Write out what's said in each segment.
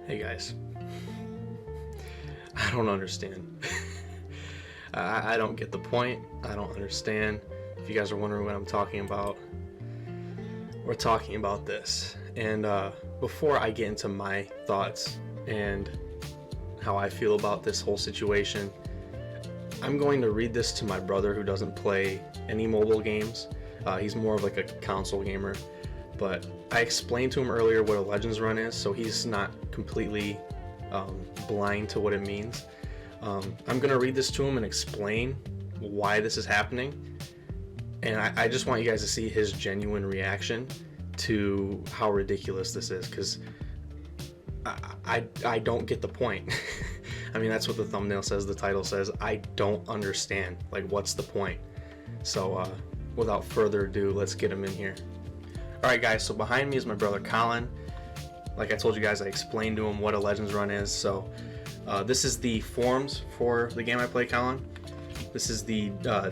Hey guys, I don't understand. I don't get the point. I don't understand. If you guys are wondering what I'm talking about, we're talking about this. And before I get into my thoughts and how I feel about this whole situation, I'm going to read this to my brother who doesn't play any mobile games. He's more of like a console gamer. But I explained to him earlier what a Legends run is, so he's not completely blind to what it means. I'm going to read this to him and explain why this is happening. And I just want you guys to see his genuine reaction to how ridiculous this is, because I don't get the point. I mean, that's what the thumbnail says, the title says. I don't understand. Like, what's the point? So without further ado, let's get him in here. Alright guys, so behind me is my brother Colin. Like I told you guys, I explained to him what a Legends run is. So this is the forums for the game I play, Colin. This is the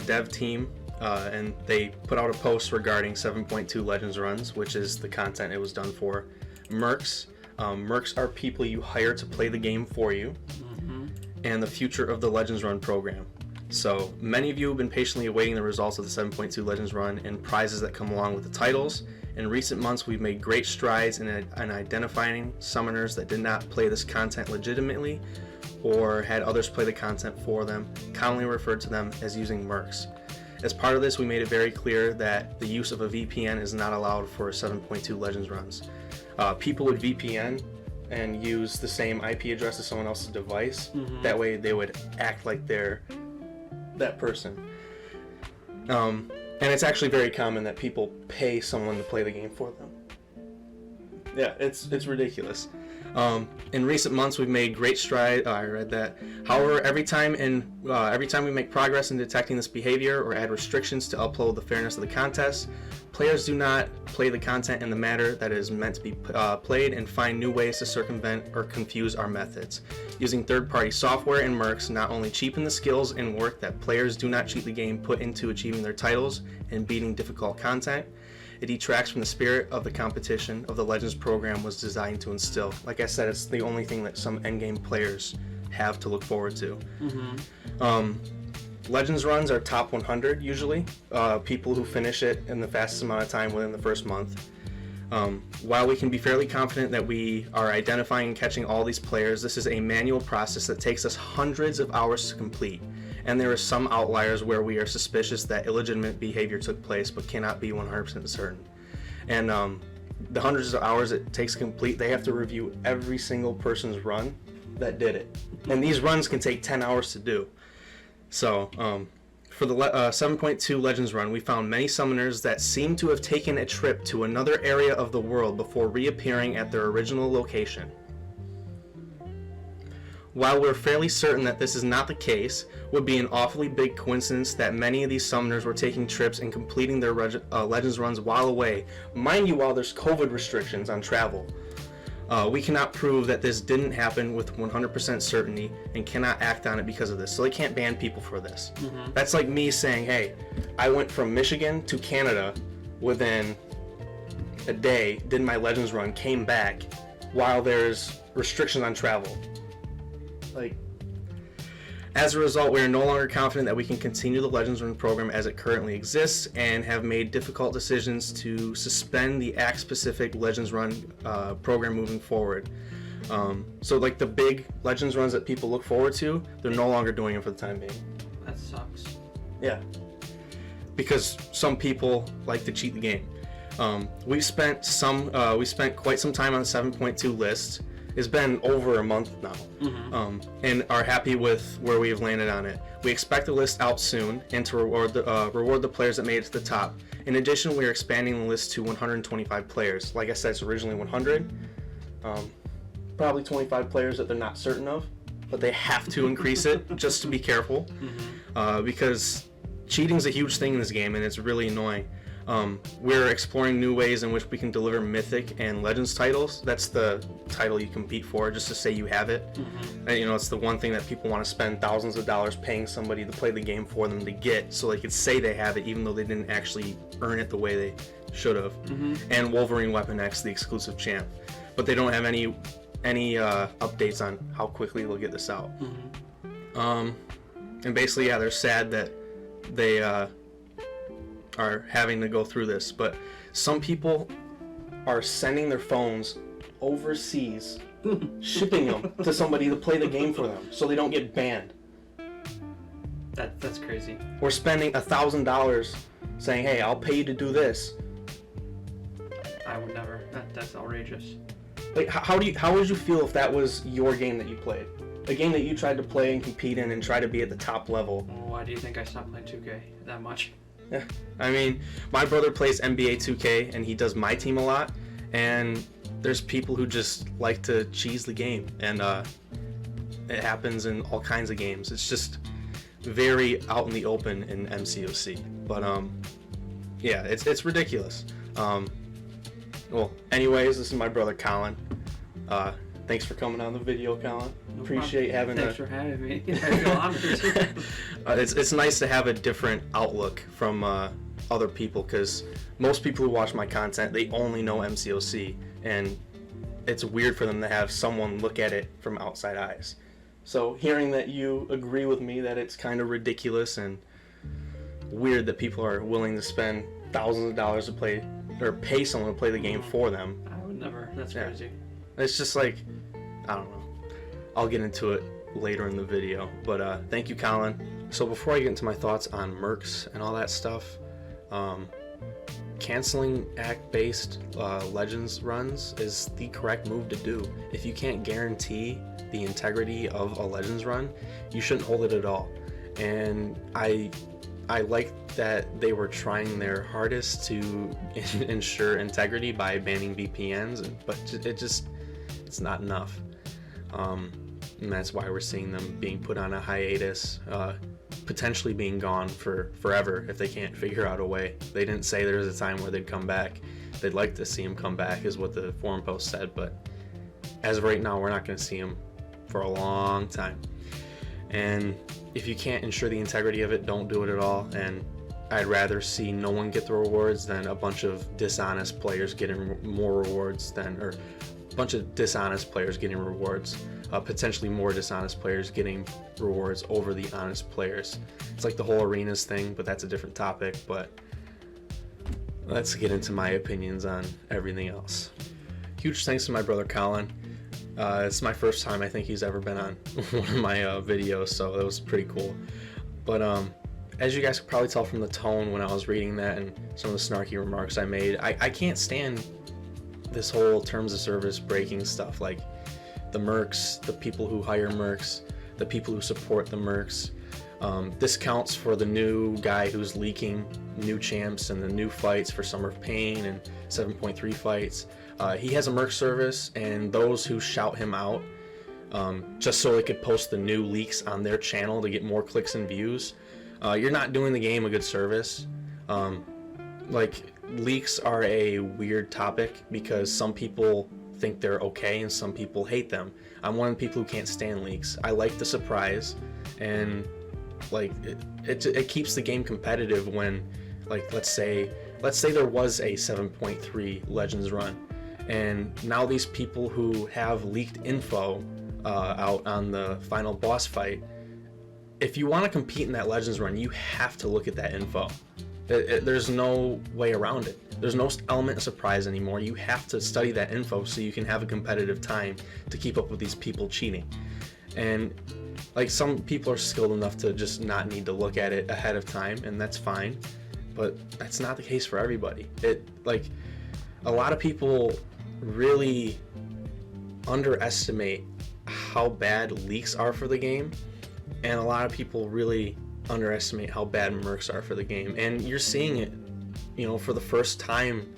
dev team, and they put out a post regarding 7.2 Legends runs, which is the content it was done for. Mercs. Mercs are people you hire to play the game for you, and the future of the Legends run program. So many of you have been patiently awaiting the results of the 7.2 Legends run and prizes that come along with the titles. In recent months, we've made great strides in identifying summoners that did not play this content legitimately or had others play the content for them, commonly referred to them as using mercs. As part of this, we made it very clear that the use of a VPN is not allowed for 7.2 Legends runs. People would VPN and use the same IP address as someone else's device. That way they would act like they're that person. And it's actually very common that people pay someone to play the game for them. Yeah, it's ridiculous. In recent months, we've made great strides. I read that. However, every time we make progress in detecting this behavior or add restrictions to uphold the fairness of the contest, players do not play the content in the manner that it is meant to be played and find new ways to circumvent or confuse our methods. Using third-party software and mercs not only cheapen the skills and work that players do not cheat the game put into achieving their titles and beating difficult content, it detracts from the spirit of the competition of the Legends program was designed to instill. Like I said, it's the only thing that some endgame players have to look forward to. Legends runs are top 100 usually, people who finish it in the fastest amount of time within the first month. While we can be fairly confident that we are identifying and catching all these players, this is a manual process that takes us hundreds of hours to complete. And there are some outliers where we are suspicious that illegitimate behavior took place but cannot be 100% certain. And the hundreds of hours it takes to complete, they have to review every single person's run that did it. And these runs can take 10 hours to do. So for the 7.2 Legends run, we found many summoners that seem to have taken a trip to another area of the world before reappearing at their original location. While we're fairly certain that this is not the case, it would be an awfully big coincidence that many of these summoners were taking trips and completing their Legends runs while away. Mind you, while there's COVID restrictions on travel. We cannot prove that this didn't happen with 100% certainty and cannot act on it because of this. So they can't ban people for this. That's like me saying, hey, I went from Michigan to Canada within a day, did my Legends run, came back while there's restrictions on travel. Like, as a result, we are no longer confident that we can continue the Legends Run program as it currently exists and have made difficult decisions to suspend the act-specific Legends Run program moving forward. So like the big Legends runs that people look forward to, they're no longer doing it for the time being. That sucks. Yeah. Because some people like to cheat the game. We've spent quite some time on the 7.2 list. It's been over a month now, and are happy with where we have landed on it. We expect the list out soon and to reward the players that made it to the top. In addition, we are expanding the list to 125 players. Like I said, it's originally 100. Probably 25 players that they're not certain of, but they have to increase it just to be careful, because cheating is a huge thing in this game and it's really annoying. We're exploring new ways in which we can deliver Mythic and Legends titles. That's the title you compete for, just to say you have it. And you know, it's the one thing that people want to spend thousands of dollars paying somebody to play the game for them to get, so they could say they have it even though they didn't actually earn it the way they should have. And Wolverine Weapon X, the exclusive champ. But they don't have any any updates on how quickly they'll get this out. And basically, yeah, they're sad that they are having to go through this, but some people are sending their phones overseas, shipping them to somebody to play the game for them so they don't get banned. That's crazy. Or spending $1,000 saying, hey, I'll pay you to do this. I would never. That's outrageous. Like, how would you feel if that was your game that you played? A game that you tried to play and compete in and try to be at the top level. Well, why do you think I stopped playing 2K that much? Yeah, I mean, my brother plays NBA 2K and he does my team a lot, and there's people who just like to cheese the game, and it happens in all kinds of games. It's just very out in the open in MCOC. But yeah, it's ridiculous. Well, anyways, this is my brother Colin. Thanks for coming on the video, Colin. No Appreciate problem. having Thanks for having me. I feel honored. it's nice to have a different outlook from other people, because most people who watch my content, they only know MCOC, and it's weird for them to have someone look at it from outside eyes. So hearing that you agree with me that it's kind of ridiculous and weird that people are willing to spend thousands of dollars to play or pay someone to play the game for them. I would never. That's crazy. It's just like, I don't know. I'll get into it later in the video, but thank you, Colin. So before I get into my thoughts on mercs and all that stuff, canceling act-based Legends runs is the correct move to do. If you can't guarantee the integrity of a Legends run, you shouldn't hold it at all. And I like that they were trying their hardest to ensure integrity by banning VPNs, but it's not enough. And that's why we're seeing them being put on a hiatus, potentially being gone for forever if they can't figure out a way. They didn't say there was a time where they'd come back. They'd like to see them come back, is what the forum post said, but as of right now, we're not going to see them for a long time. And if you can't ensure the integrity of it, don't do it at all. And I'd rather see no one get the rewards than a bunch of dishonest players getting more rewards or a bunch of dishonest players getting rewards. Potentially more dishonest players getting rewards over the honest players. It's like the whole arenas thing, but that's a different topic. But let's get into my opinions on everything else. Huge thanks to my brother Colin. It's my first time I think he's ever been on one of my videos, so that was pretty cool. But as you guys could probably tell from the tone when I was reading that and some of the snarky remarks I made, I can't stand this whole terms of service breaking stuff. Like, the mercs, the people who hire mercs, the people who support the mercs, discounts for the new guy who's leaking new champs and the new fights for Summer of Pain and 7.3 fights. He has a merc service, and those who shout him out just so they could post the new leaks on their channel to get more clicks and views, you're not doing the game a good service. Like, leaks are a weird topic because some people think they're okay and some people hate them. I'm one of the people who can't stand leaks. I like the surprise, and like it keeps the game competitive when, like, let's say there was a 7.3 Legends run, and now these people who have leaked info out on the final boss fight, if you want to compete in that Legends run, you have to look at that info. There's no way around it. There's no element of surprise anymore. You have to study that info so you can have a competitive time to keep up with these people cheating. And like, some people are skilled enough to just not need to look at it ahead of time, and that's fine. But that's not the case for everybody. Like, a lot of people really underestimate how bad leaks are for the game, and a lot of people really underestimate how bad mercs are for the game. And you're seeing it, for the first time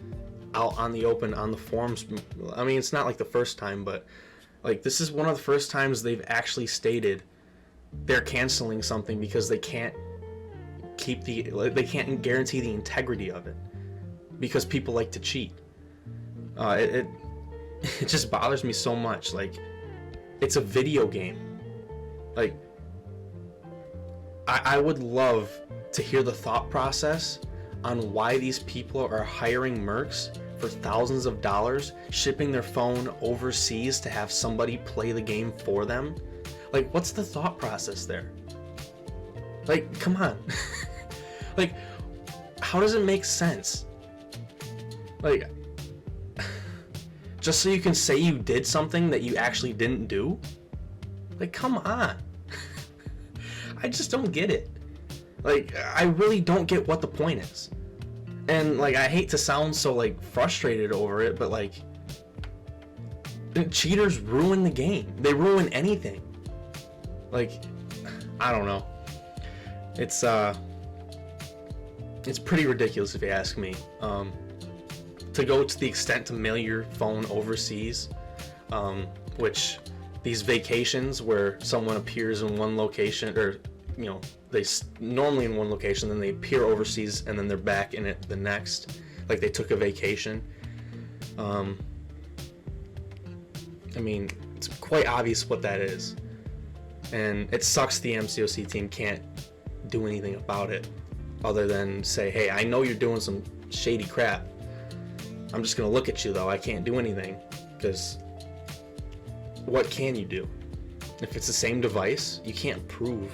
out on the open on the forums. I mean, it's not like the first time, but like, this is one of the first times they've actually stated they're canceling something because they can't they can't guarantee the integrity of it because people like to cheat. It just bothers me so much. Like, it's a video game. Like, I would love to hear the thought process on why these people are hiring mercs for thousands of dollars, shipping their phone overseas to have somebody play the game for them. Like, what's the thought process there? Like, come on. Like, how does it make sense? Like, just so you can say you did something that you actually didn't do? Like, come on. I just don't get it. Like, I really don't get what the point is. And, like, I hate to sound so, like, frustrated over it, but, like, cheaters ruin the game. They ruin anything. Like, I don't know. It's pretty ridiculous if you ask me. To go to the extent to mail your phone overseas, which these vacations where someone appears in one location, or, you know, they normally in one location, then they appear overseas, and then they're back in it the next, like they took a vacation. I mean, it's quite obvious what that is, and it sucks the mcoc team can't do anything about it other than say, hey, I know you're doing some shady crap. I'm just gonna look at you though. I can't do anything, because what can you do? If it's the same device, you can't prove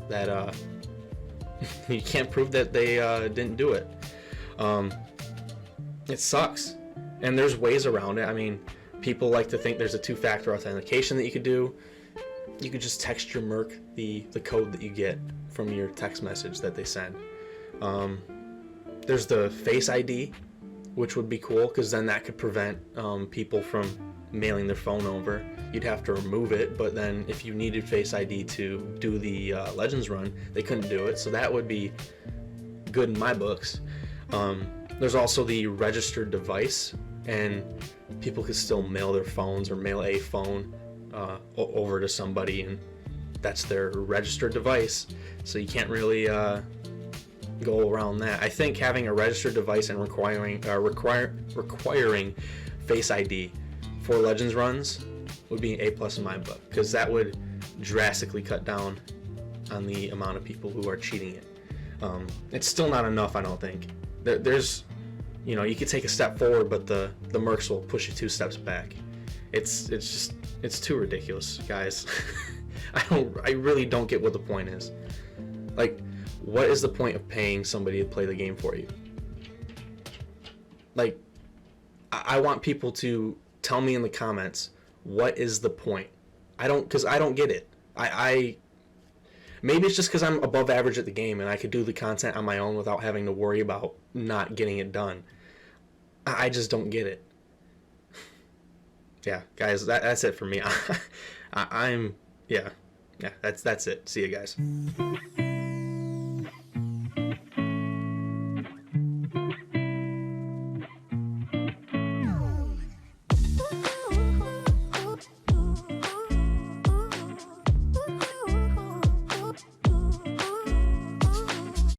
that you can't prove that they didn't do it. It sucks, and there's ways around it. I mean, people like to think there's a two-factor authentication that you could do. You could just text your merc the code that you get from your text message that they send. There's the Face ID, which would be cool, because then that could prevent people from mailing their phone over. You'd have to remove it, but then if you needed Face ID to do the Legends run, they couldn't do it, so that would be good in my books. There's also the registered device, and people could still mail their phones or mail a phone over to somebody, and that's their registered device, so you can't really go around that. I think having a registered device and requiring Face ID for Legends runs would be an A+ in my book, because that would drastically cut down on the amount of people who are cheating it. It's still not enough, I don't think. There's, you know, you could take a step forward, but the mercs will push you 2 steps back. It's too ridiculous, guys. I really don't get what the point is. Like, what is the point of paying somebody to play the game for you? Like, I want people to tell me in the comments, what is the point? Because I don't get it. Maybe it's just because I'm above average at the game and I could do the content on my own without having to worry about not getting it done. I just don't get it. Yeah, guys, that's it for me. Yeah, that's it. See you guys.